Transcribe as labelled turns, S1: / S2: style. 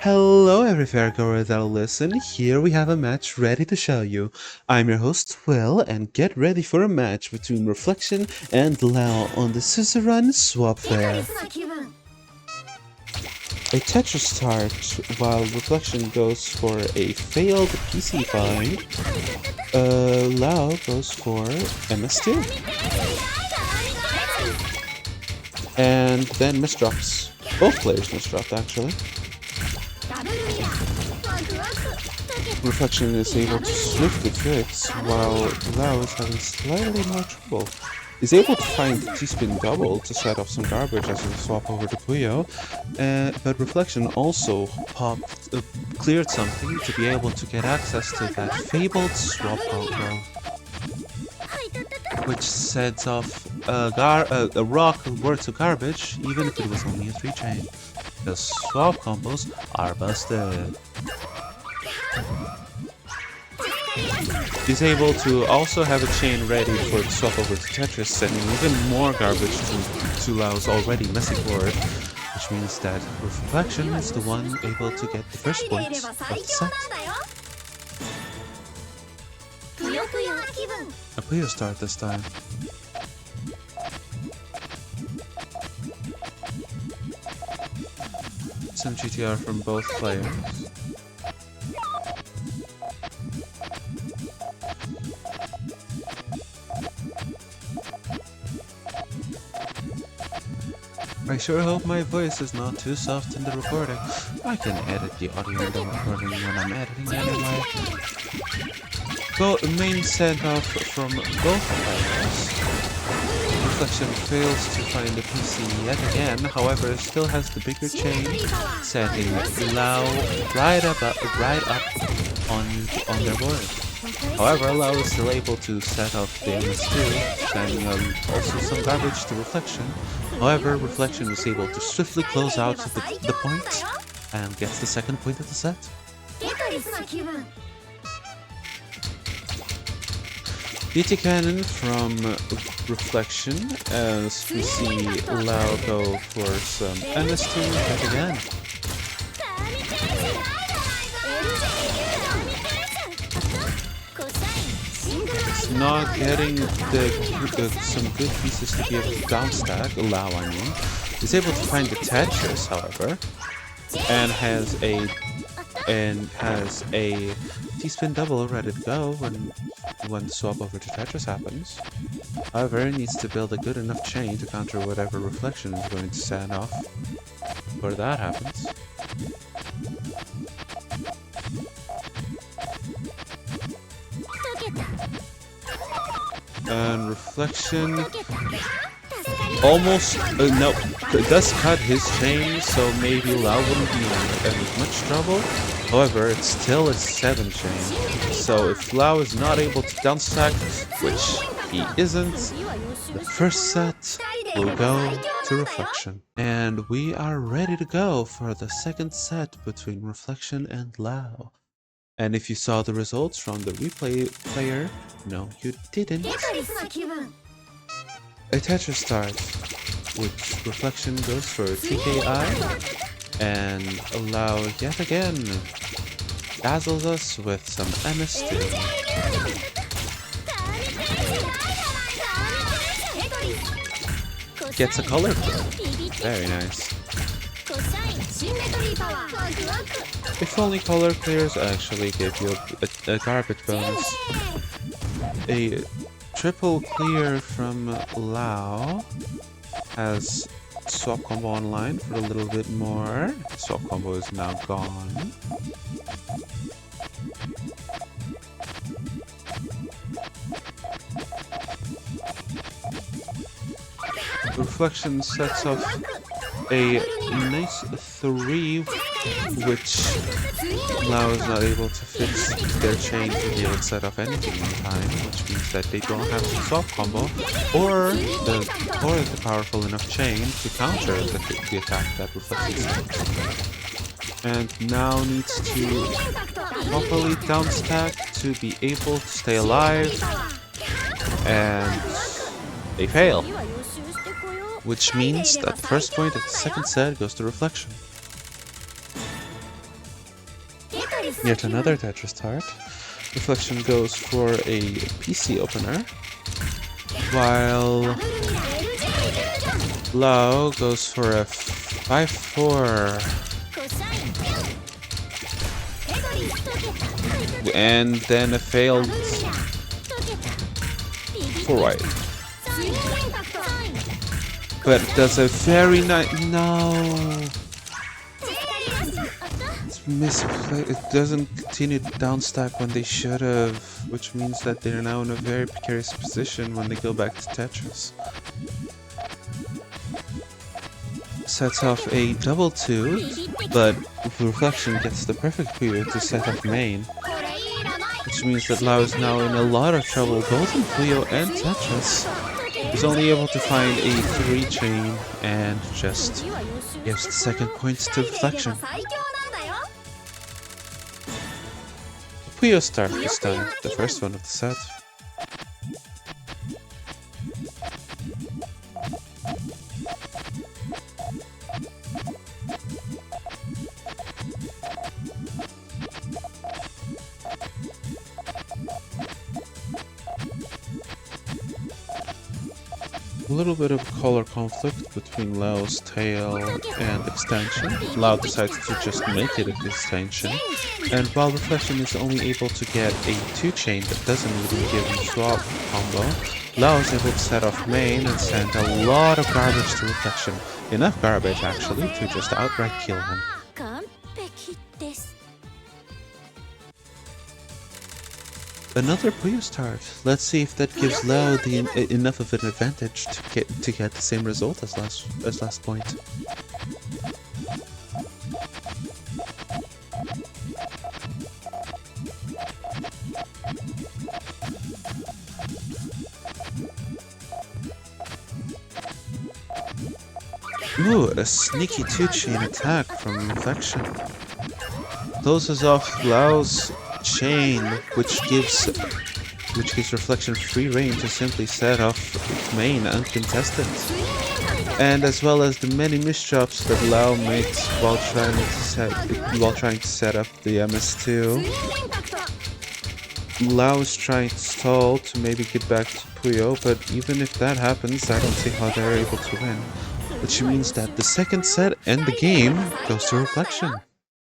S1: Hello every fairgoer that'll listen, here we have a match ready to show you. I'm your host Will, and get ready for a match between Reflection and Lao on the Suzuran Swap Fair. A Tetris start, while Reflection goes for a failed PC find, Lao goes for MS2. And then misdrops. Both players misdropped actually. Reflection is able to swiftly fix, while Lao is having slightly more trouble. He's able to find T-spin double to set off some garbage as we swap over to Puyo, but Reflection also cleared something to be able to get access to that fabled swap combo, which sets off a rock worth of garbage, even if it was only a 3-chain. The swap combos are busted. He's able to also have a chain ready for the swap over to Tetris, sending even more garbage to Lao's already messy board, which means that Reflection is the one able to get the first points of the set. A Puyo start this time. Some GTR from both players. I sure hope my voice is not too soft in the recording. I can edit the audio in the recording when I'm editing anyway. Main send off from both players. Reflection fails to find the PC yet again, however still has the bigger chain, setting Lao right up on their board. However, Lao is still able to set off the MS2, sending also some garbage to Reflection. However, Reflection is able to swiftly close out the point and gets the second point of the set. BT Cannon from Reflection as we see Lao go for some MS2 yet again. It's not getting some good pieces to be able to downstack, Lao I mean. He's able to find the Tetris, however, and has a T-spin double ready to go when the swap over to Tetris happens. However, he needs to build a good enough chain to counter whatever Reflection is going to send off before that happens. And Reflection almost does cut his chain, so maybe Lao wouldn't be in much trouble. However, it's still a 7-chain, so if Lao is not able to downstack, which he isn't, the first set will go to Reflection. And we are ready to go for the second set between Reflection and Lao. And if you saw the results from the replay player, no you didn't. A Tetris start, which Reflection goes for TKI, and Lao yet again dazzles us with some MS2. Gets a color clear. Very nice. If only color clears actually give you a garbage bonus. A triple clear from Lao has swap combo online for a little bit more. Swap combo is now gone. Reflection sets off a nice 3, which Lao is not able to fix their chain to be able to set off anything in time, which means that they don't have the swap combo or the powerful enough chain to counter the attack that Reflection sends. And now needs to properly downstack to be able to stay alive, and they fail. Which means that the first point of the second set goes to Reflection. Yet another Tetris start. Reflection goes for a PC opener, while Lao goes for a 5-4. And then a failed 4 white. But does a very nice... No! It's misplayed. It doesn't continue down stack when they should have, which means that they're now in a very precarious position when they go back to Tetris. Sets off a double 2, but Reflection gets the perfect Puyo to set off main, which means that Lao is now in a lot of trouble both in Puyo and Tetris. He's only able to find a 3 chain and just gives the second points to Reflection. Puyo start this time, the first one of the set. A little bit of color conflict between Lao's tail and extension. Lao decides to just make it an extension, and while Reflection is only able to get a 2 chain that doesn't even give him swap combo, Lao is able to set off main and send a lot of garbage to Reflection. Enough garbage actually to just outright kill him. Another Puyo start. Let's see if that gives Lao enough of an advantage to get the same result as last point. Ooh, a sneaky 2-chain attack from Reflection. Closes off Lao's chain, which gives Reflection free reign to simply set off main uncontested, and as well as the many misdrops that Lao makes while trying to set up the MS2. Lao is trying to stall to maybe get back to Puyo, but even if that happens, I don't see how they're able to win, which means that the second set and the game goes to Reflection.